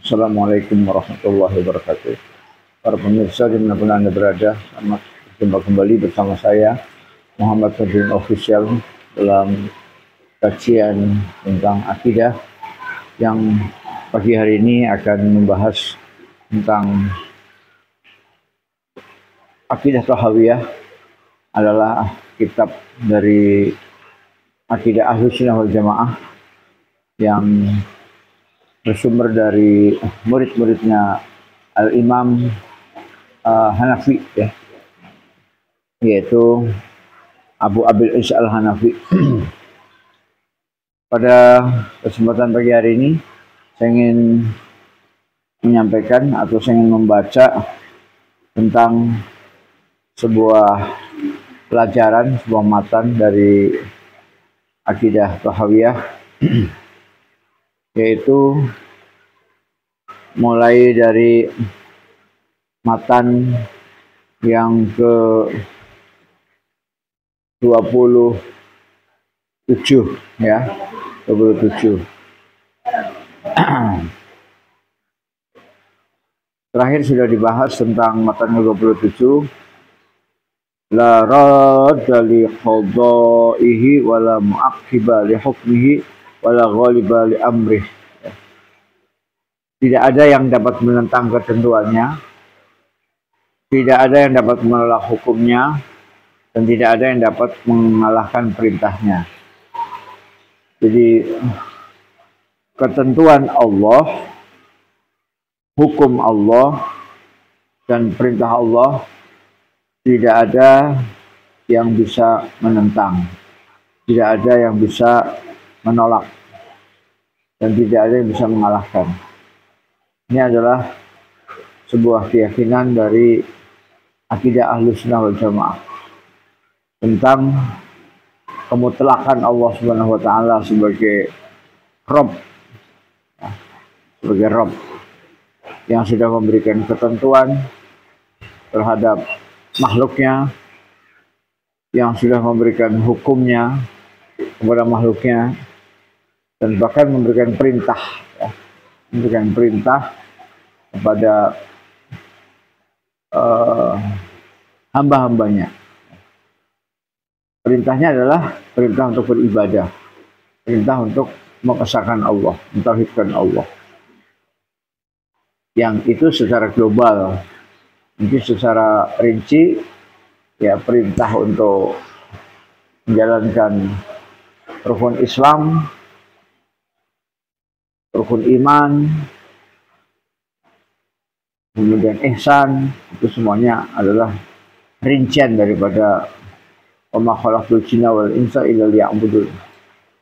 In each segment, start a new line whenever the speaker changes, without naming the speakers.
Assalamualaikum warahmatullahi wabarakatuh. Para pemirsa dimanapun Anda berada, selamat berjumpa kembali bersama saya Muhammad Fadrin Official dalam kajian tentang akidah yang pagi hari ini akan membahas tentang akidah Tahawiyah. Adalah kitab dari akidah Ahlus Sunnah wal Jamaah yang bersumber dari murid-muridnya Al-Imam Hanafi, ya, yaitu Abu Abil Is Al-Hanafi. Pada kesempatan pagi hari ini saya ingin menyampaikan atau saya ingin membaca tentang sebuah pelajaran, sebuah matan dari akidah Tahawiyah, yaitu mulai dari matan yang ke 27, ya, 27. Terakhir sudah dibahas tentang matan ke-27, la radda li qadaihi wala mu'aqqiba li hukmihi wala ghaliba li amrih. Tidak ada yang dapat menentang ketentuannya, tidak ada yang dapat menolak hukumnya, dan tidak ada yang dapat mengalahkan perintahnya. Jadi ketentuan Allah, hukum Allah, dan perintah Allah tidak ada yang bisa menentang, tidak ada yang bisa menolak, dan tidak ada yang bisa mengalahkan. Ini adalah sebuah keyakinan dari akidah Ahlus Sunnah wal Jamaah tentang kemutlakan Allah Subhanahu wa taala sebagai Rabb, sebagai Rabb yang sudah memberikan ketentuan terhadap makhluknya, yang sudah memberikan hukumnya kepada makhluknya, dan bahkan memberikan perintah, ya, memberikan perintah kepada hamba-hambanya. Perintahnya adalah perintah untuk beribadah, perintah untuk mengesahkan Allah, mentauhidkan Allah. Yang itu secara global. Jadi secara rinci, ya, perintah untuk menjalankan rukun Islam, rukun iman, kemudian ihsan, itu semuanya adalah rincian daripada wa ma khalaqtul jinna wal insa illa liya'budun.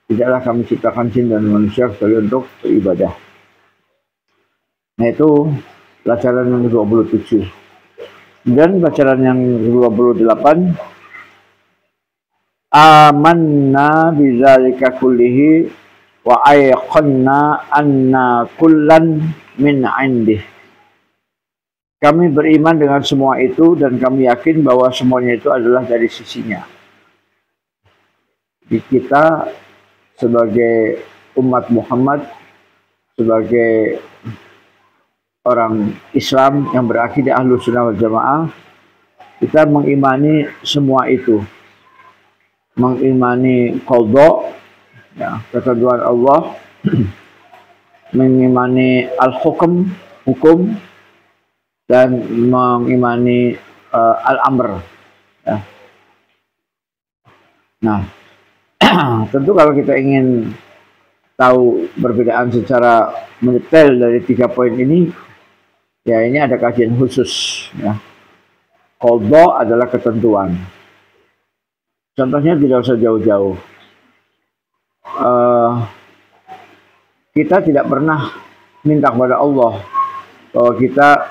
Tidaklah kami ciptakan jin dan manusia kecuali untuk beribadah. Nah, itu pelajaran yang ke-27. Dan pelajaran yang ke-28, amanna bidzalika kullihi wa ayqanna anna kullan min 'indih. Kami beriman dengan semua itu dan kami yakin bahwa semuanya itu adalah dari sisinya. Di kita sebagai umat Muhammad, sebagai orang Islam yang berakidah Ahlus Sunnah wal Jamaah, kita mengimani semua itu. Mengimani qadha, ya, ketentuan Allah, mengimani al-hukm, hukum, dan mengimani al-amr, ya. Nah, tentu kalau kita ingin tahu perbedaan secara mendetail dari 3 poin ini, ya, ini ada kajian khusus, ya. Qadha adalah ketentuan. Contohnya tidak usah jauh-jauh. Kita tidak pernah minta kepada Allah bahwa kita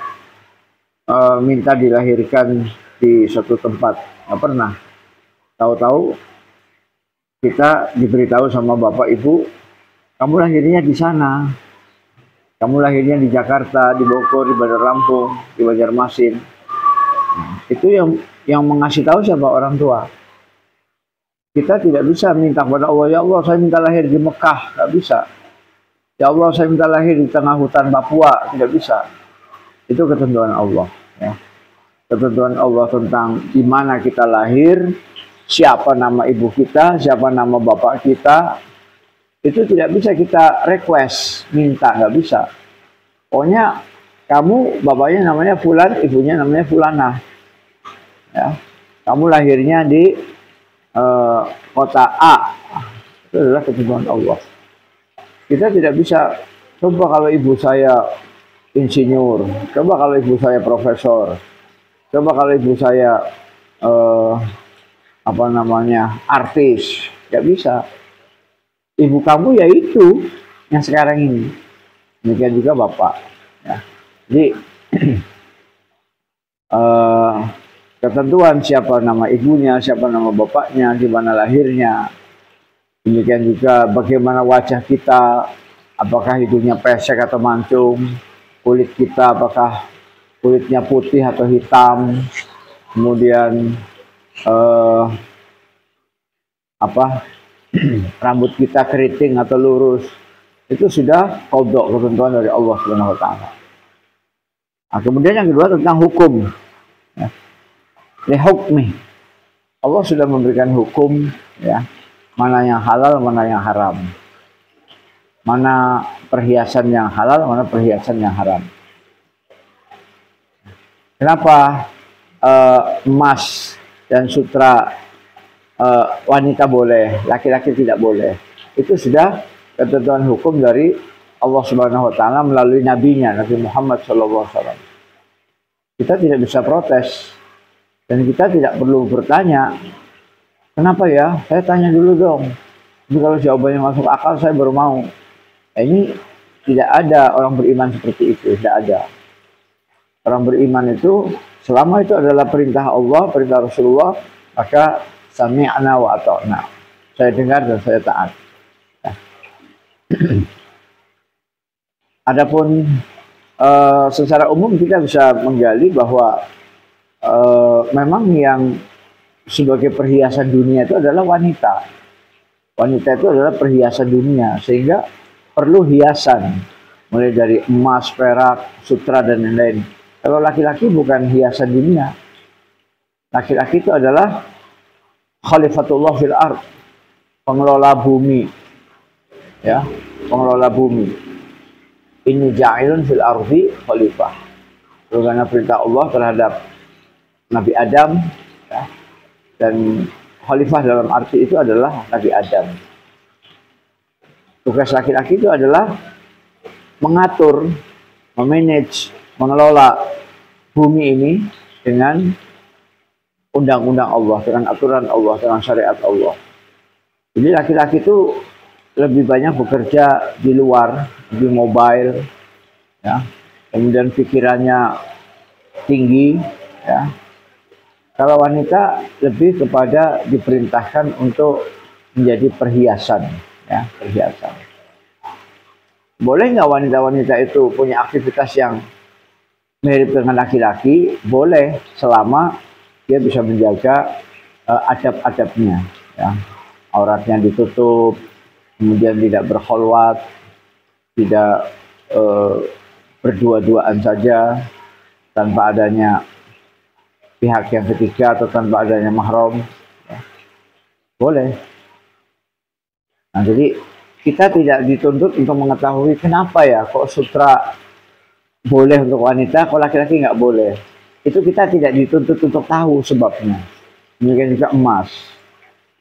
minta dilahirkan di suatu tempat. Nggak pernah. Tahu-tahu kita diberitahu sama bapak ibu, kamu lahirnya di sana. Kamu lahirnya di Jakarta, di Bogor, di Bandar Lampung, di Banjarmasin. Itu yang mengasih tahu siapa? Orang tua. Kita tidak bisa minta kepada Allah, ya Allah saya minta lahir di Mekah, nggak bisa. Ya Allah, saya minta lahir di tengah hutan Papua, tidak bisa. Itu ketentuan Allah. Ya. Ketentuan Allah tentang di mana kita lahir, siapa nama ibu kita, siapa nama bapak kita, itu tidak bisa kita request, minta, nggak bisa. Pokoknya kamu bapaknya namanya Fulan, ibunya namanya Fulana. Ya. Kamu lahirnya di kota A, itu adalah ketentuan Allah. Kita tidak bisa, coba kalau ibu saya insinyur, coba kalau ibu saya profesor, coba kalau ibu saya artis, nggak bisa. Ibu kamu ya itu yang sekarang ini. Demikian juga bapak. Ya. Jadi ketentuan siapa nama ibunya, siapa nama bapaknya, di mana lahirnya. Demikian juga bagaimana wajah kita, apakah hidungnya pesek atau mancung, kulit kita apakah kulitnya putih atau hitam, kemudian rambut kita keriting atau lurus, itu sudah qadha, ketentuan dari Allah Subhanahu wa taala. Nah, kemudian yang kedua tentang hukum. Ya. Lihukmi. Allah sudah memberikan hukum, ya. Mana yang halal, mana yang haram. Mana perhiasan yang halal, mana perhiasan yang haram. Kenapa emas dan sutra wanita boleh, laki-laki tidak boleh? Itu sudah ketentuan hukum dari Allah Subhanahu wa taala melalui nabinya, Nabi Muhammad SAW. Kita tidak bisa protes dan kita tidak perlu bertanya, kenapa ya? Saya tanya dulu dong. Jadi kalau jawabannya masuk akal, saya baru mau. Ini tidak ada orang beriman seperti itu, tidak ada. Orang beriman itu selama itu adalah perintah Allah, perintah Rasulullah, maka sami'na wa ata'na. Saya dengar dan saya taat. Adapun secara umum kita bisa menggali bahwa memang yang sebagai perhiasan dunia itu adalah wanita. Wanita itu adalah perhiasan dunia, sehingga perlu hiasan, mulai dari emas, perak, sutra, dan lain-lain. Kalau laki-laki bukan hiasan dunia. Laki-laki itu adalah khalifatullah fil ard, pengelola bumi. Ya, pengelola bumi. Ini ja'ilun fil ardi khalifah. Karena perintah Allah terhadap Nabi Adam, ya, dan khalifah dalam arti itu adalah Nabi Adam. Tugas laki-laki itu adalah mengatur, memanage, mengelola bumi ini dengan undang-undang Allah, dengan aturan Allah, dengan syariat Allah. Jadi laki-laki itu lebih banyak bekerja di luar, di mobile, ya. Kemudian pikirannya tinggi, ya. Kalau wanita lebih kepada diperintahkan untuk menjadi perhiasan, ya, perhiasan. Boleh nggak wanita-wanita itu punya aktivitas yang mirip dengan laki-laki? Boleh, selama dia bisa menjaga adab-adabnya, ya. Auratnya ditutup, kemudian tidak berkholwat, tidak berdua-duaan saja, tanpa adanya pihak yang ketiga atau tanpa adanya mahram, ya. Boleh. Nah, jadi kita tidak dituntut untuk mengetahui kenapa ya kok sutra boleh untuk wanita, kok laki-laki nggak boleh. Itu kita tidak dituntut untuk tahu sebabnya. Demikian juga emas.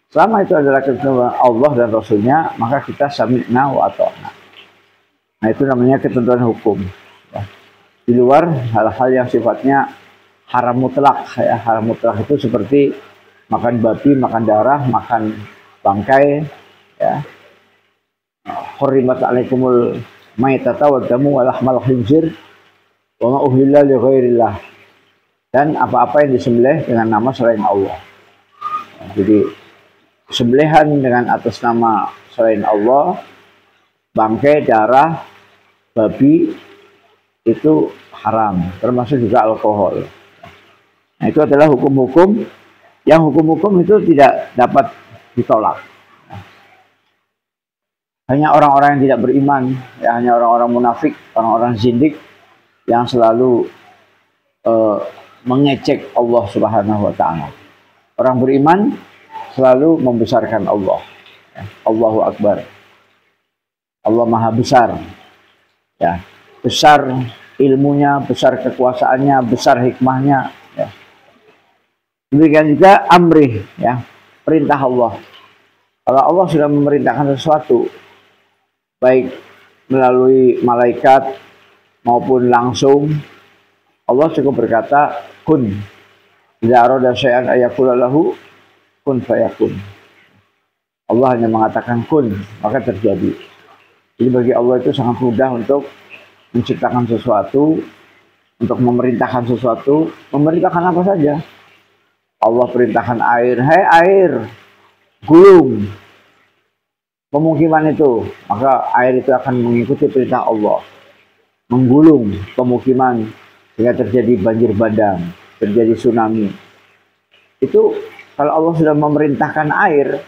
Selama itu adalah ketentuan Allah dan Rasulnya, maka kita sami'na wa ata'na. Nah, itu namanya ketentuan hukum. Ya. Di luar hal-hal yang sifatnya haram mutlak, ya. Haram mutlak itu seperti makan babi, makan darah, makan bangkai, ya. Hurrimat alaikumul maitata wa damu wa lahmal khinzir wa ma uhilla li ghairillah. Dan apa-apa yang disembelih dengan nama selain Allah. Jadi sembelihan dengan atas nama selain Allah, bangkai, darah, babi, itu haram, termasuk juga alkohol. Nah, itu adalah hukum-hukum yang hukum-hukum itu tidak dapat ditolak. Hanya orang-orang yang tidak beriman, ya, hanya orang-orang munafik, orang-orang zindik yang selalu mengecek Allah Subhanahu wa taala. Orang beriman selalu membesarkan Allah. Ya, Allahu Akbar. Allah Maha besar. Ya, besar ilmunya, besar kekuasaannya, besar hikmahnya. Ya. Demikian juga amrih, ya, perintah Allah. Kalau Allah sudah memerintahkan sesuatu, baik melalui malaikat maupun langsung, Allah cukup berkata kun. Idza arada syai'an ayaqula lahu kun fayakun. Allah hanya mengatakan kun, maka terjadi. Jadi bagi Allah itu sangat mudah untuk menciptakan sesuatu, untuk memerintahkan sesuatu, memerintahkan apa saja. Allah perintahkan air, hai air, gulung pemukiman itu, maka air itu akan mengikuti perintah Allah, menggulung pemukiman sehingga terjadi banjir bandang, terjadi tsunami. Itu kalau Allah sudah memerintahkan air,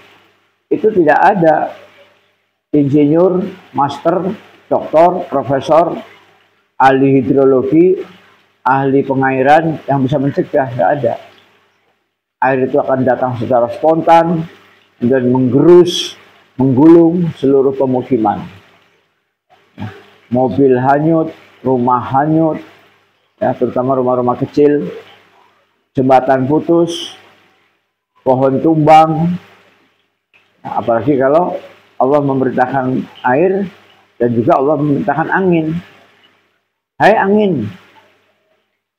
itu tidak ada insinyur, master, doktor, profesor, ahli hidrologi, ahli pengairan yang bisa mencegah, tidak ada. Air itu akan datang secara spontan dan menggerus, menggulung seluruh pemukiman. Mobil hanyut, rumah hanyut, ya, terutama rumah-rumah kecil, jembatan putus, pohon tumbang. Nah, apalagi kalau Allah memerintahkan air dan juga Allah memerintahkan angin. Hai angin,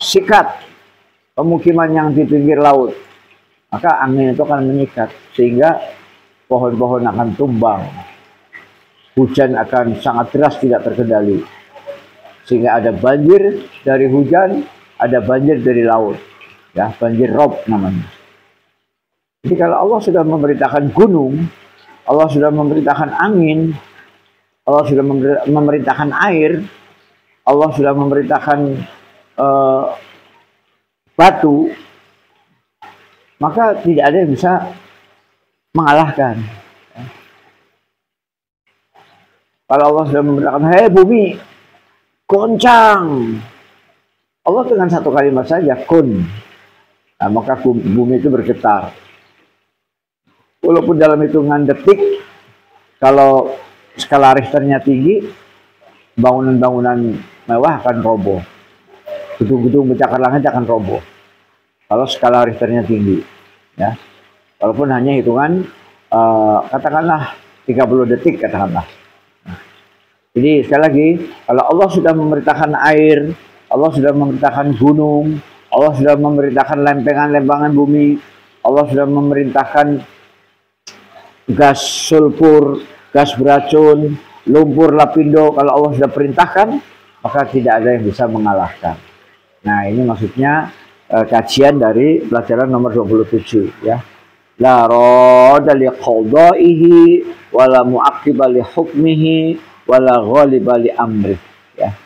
sikat pemukiman yang di pinggir laut. Maka angin itu akan menyikat sehingga pohon-pohon akan tumbang. Hujan akan sangat deras, tidak terkendali. Sehingga ada banjir dari hujan, ada banjir dari laut. Ya, banjir rob namanya. Jadi kalau Allah sudah memerintahkan gunung, Allah sudah memerintahkan angin, Allah sudah memerintahkan air, Allah sudah memerintahkan batu, maka tidak ada yang bisa mengalahkan. Kalau Allah sudah memerintahkan, hei bumi, goncang. Allah dengan satu kalimat saja, kun. Nah, maka bumi itu bergetar. Walaupun dalam hitungan detik, kalau skala Richternya tinggi, bangunan-bangunan mewah akan roboh. Gedung-gedung pencakar langit akan roboh. Kalau skala Richternya tinggi, ya, walaupun hanya hitungan katakanlah 30 detik katakanlah. Jadi sekali lagi, kalau Allah sudah memerintahkan air, Allah sudah memerintahkan gunung, Allah sudah memerintahkan lempengan-lempengan bumi, Allah sudah memerintahkan gas sulfur, gas beracun, lumpur lapindo, kalau Allah sudah perintahkan, maka tidak ada yang bisa mengalahkan. Nah, ini maksudnya kajian dari pelajaran nomor 27, ya. La radda li qadaihi wala mu'aqqiba li hukmihi wala ghaliba li amrih, ya.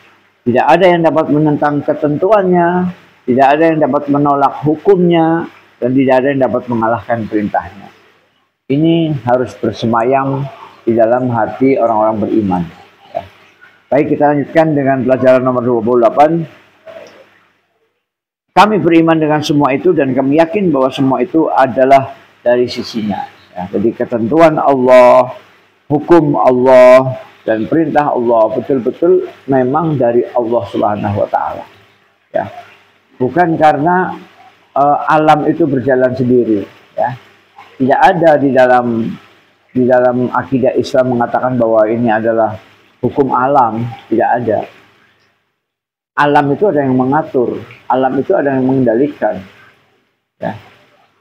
Tidak ada yang dapat menentang ketentuannya, tidak ada yang dapat menolak hukumnya, dan tidak ada yang dapat mengalahkan perintahnya. Ini harus bersemayam di dalam hati orang-orang beriman, ya. Baik, kita lanjutkan dengan pelajaran nomor 28. Kami beriman dengan semua itu dan kami yakin bahwa semua itu adalah dari sisinya. Ya, jadi ketentuan Allah, hukum Allah, dan perintah Allah betul-betul memang dari Allah Subhanahu wa taala. Ya. Bukan karena alam itu berjalan sendiri, ya. Tidak ada di dalam akidah Islam mengatakan bahwa ini adalah hukum alam, tidak ada. Alam itu ada yang mengatur, alam itu ada yang mengendalikan. Ya.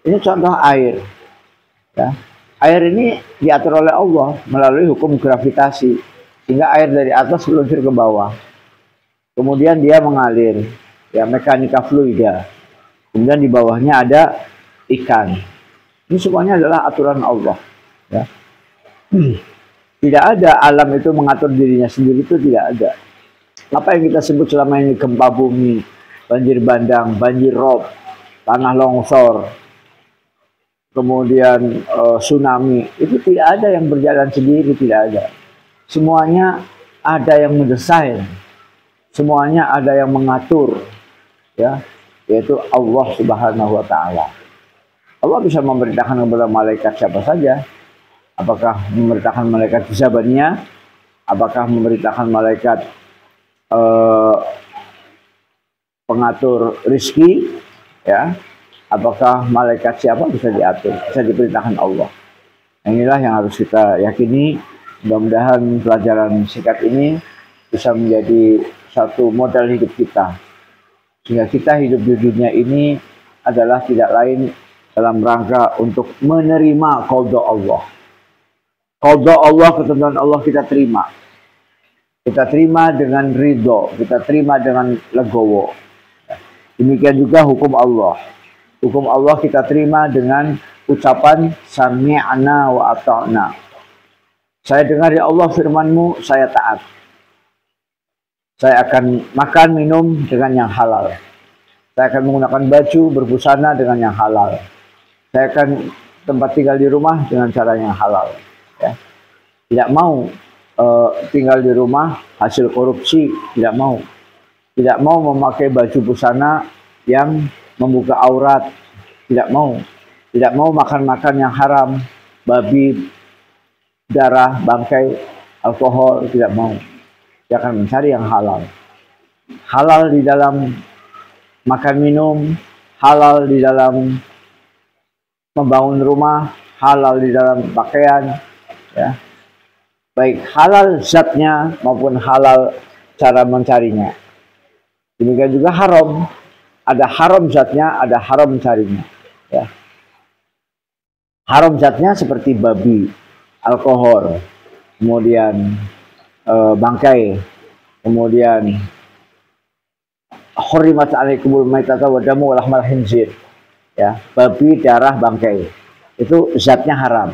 Ini contoh air. Ya. Air ini diatur oleh Allah melalui hukum gravitasi, sehingga air dari atas meluncur ke bawah. Kemudian dia mengalir, ya, mekanika fluida. Kemudian di bawahnya ada ikan. Ini semuanya adalah aturan Allah. Ya. Tidak ada alam itu mengatur dirinya sendiri, itu tidak ada. Apa yang kita sebut selama ini gempa bumi, banjir bandang, banjir rob, tanah longsor, kemudian tsunami, itu tidak ada yang berjalan sendiri, tidak ada. semuanya ada yang mendesain, semuanya ada yang mengatur, ya, yaitu Allah Subhanahu wa taala. Allah bisa memerintahkan kepada malaikat siapa saja. Apakah memerintahkan malaikat Zabaniyah? Apakah memerintahkan malaikat pengatur rizki, ya? Apakah malaikat siapa bisa diatur, bisa diperintahkan Allah. Inilah yang harus kita yakini. Mudah-mudahan pelajaran singkat ini bisa menjadi satu modal hidup kita, sehingga kita hidup di dunia ini adalah tidak lain dalam rangka untuk menerima qada Allah. Qada Allah, ketentuan Allah kita terima. Kita terima dengan ridho, kita terima dengan legowo. Demikian juga hukum Allah. Hukum Allah kita terima dengan ucapan sami'na wa ata'na. Saya dengar ya Allah firman-Mu, saya taat. Saya akan makan minum dengan yang halal. Saya akan menggunakan baju berbusana dengan yang halal. Saya akan tempat tinggal di rumah dengan cara yang halal. Ya. Tidak mau tinggal di rumah hasil korupsi, tidak mau. Tidak mau memakai baju busana yang membuka aurat, tidak mau. Tidak mau makan-makan yang haram, babi, darah, bangkai, alkohol, tidak mau. Dia akan mencari yang halal. Halal di dalam makan minum, halal di dalam membangun rumah, halal di dalam pakaian, ya. Baik halal zatnya maupun halal cara mencarinya. Demikian juga haram. Ada haram zatnya, ada haram mencarinya. Ya. Haram zatnya seperti babi, alkohol, kemudian bangkai, kemudian hurimat alaikumul maitata wa damu wa lahmal khinzir. Ya, babi, darah, bangkai. Itu zatnya haram.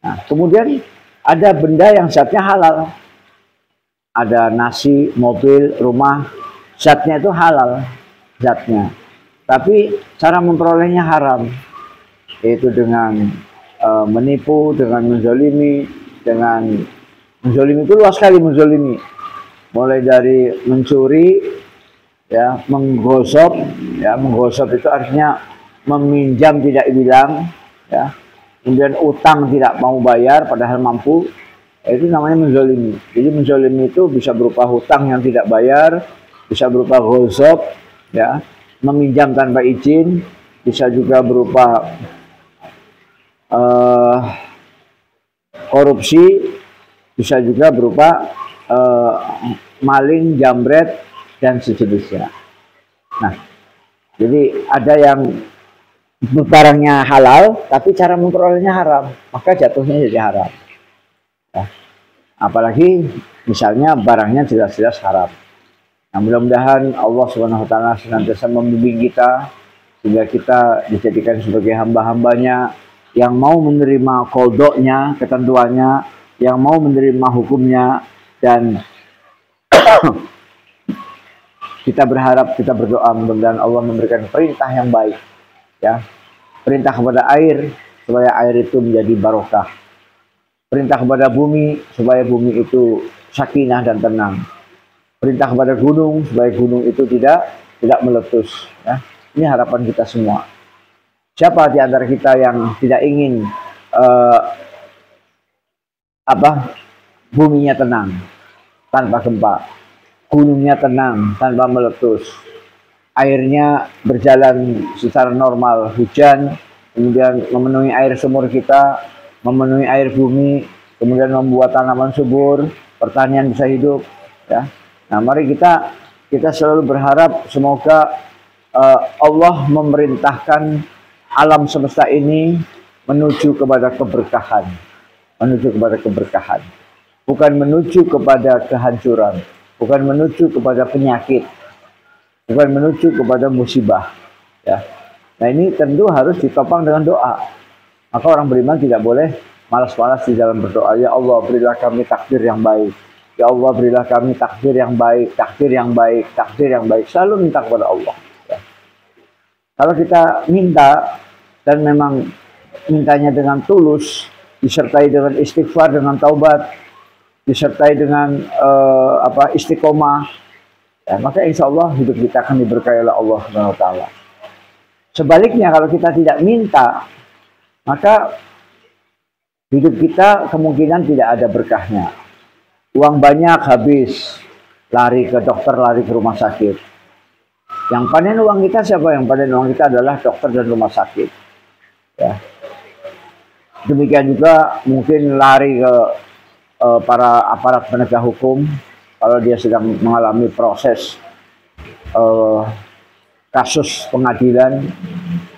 Nah, kemudian ada benda yang zatnya halal. Ada nasi, mobil, rumah, zatnya itu halal, zatnya. Tapi cara memperolehnya haram, yaitu dengan menipu, dengan menzalimi, itu luas sekali menzalimi. Mulai dari mencuri, ya, menggosok, ya, menggosok itu artinya meminjam tidak bilang, ya. Kemudian utang tidak mau bayar padahal mampu, itu namanya menzalimi. Jadi menzalimi itu bisa berupa hutang yang tidak bayar, bisa berupa gosok, ya, meminjam tanpa izin, bisa juga berupa korupsi, bisa juga berupa maling, jambret, dan sejenisnya. Nah, jadi ada yang barangnya halal, tapi cara memperolehnya haram, maka jatuhnya jadi haram. Ya. Apalagi misalnya barangnya jelas-jelas haram. Nah, mudah-mudahan Allah Subhanahu wa taala senantiasa membimbing kita sehingga kita dijadikan sebagai hamba-hambanya yang mau menerima qadanya, ketentuannya, yang mau menerima hukumnya, dan kita berharap, kita berdoa mudah-mudahan Allah memberikan perintah yang baik, ya. Perintah kepada air supaya air itu menjadi barokah. Perintah kepada bumi supaya bumi itu sakinah dan tenang. Perintah kepada gunung supaya gunung itu tidak meletus, ya. Ini harapan kita semua. Siapa di antara kita yang tidak ingin buminya tenang tanpa gempa, gunungnya tenang tanpa meletus, airnya berjalan secara normal, hujan, kemudian memenuhi air sumur kita, memenuhi air bumi, kemudian membuat tanaman subur, pertanian bisa hidup, ya. Nah, mari kita selalu berharap semoga Allah memerintahkan alam semesta ini menuju kepada keberkahan, bukan menuju kepada kehancuran, bukan menuju kepada penyakit, bukan menuju kepada musibah, ya. Nah, ini tentu harus ditopang dengan doa. Maka orang beriman tidak boleh malas-malas di dalam berdoa. Ya Allah, berilah kami takdir yang baik. Ya Allah, berilah kami takdir yang baik, takdir yang baik, takdir yang baik. Selalu minta kepada Allah, ya. Kalau kita minta dan memang mintanya dengan tulus, disertai dengan istighfar, dengan taubat, disertai dengan istiqomah, ya, maka insya Allah hidup kita akan diberkahi oleh Allah Subhanahu wa Ta'ala. Sebaliknya kalau kita tidak minta, maka hidup kita kemungkinan tidak ada berkahnya. Uang banyak habis, lari ke dokter, lari ke rumah sakit. Yang panen uang kita siapa? Yang panen uang kita adalah dokter dan rumah sakit. Ya. Demikian juga mungkin lari ke para aparat penegak hukum kalau dia sedang mengalami proses kasus pengadilan,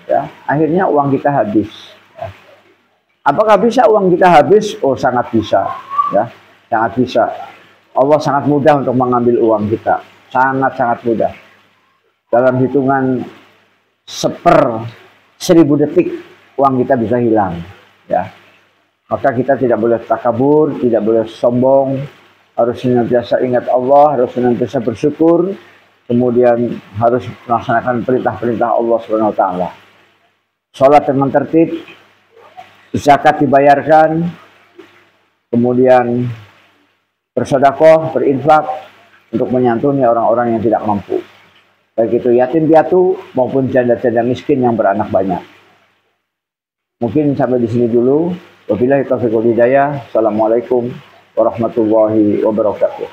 ya, akhirnya uang kita habis. Ya. Apakah bisa uang kita habis? Oh, sangat bisa, ya, sangat bisa. Allah sangat mudah untuk mengambil uang kita, sangat mudah. Dalam hitungan 1/1000 detik uang kita bisa hilang, ya. Maka kita tidak boleh takabur, tidak boleh sombong, harus senantiasa ingat Allah, harus senantiasa bersyukur, kemudian harus melaksanakan perintah-perintah Allah Subhanahu wa Ta'ala. Sholat dengan tertib, zakat dibayarkan, kemudian bersedekah, berinfak untuk menyantuni orang-orang yang tidak mampu. Baik itu yatim piatu maupun janda-janda miskin yang beranak banyak. Mungkin sampai di sini dulu. Wabillahi taufiq wal hidayah. Assalamualaikum warahmatullahi wabarakatuh.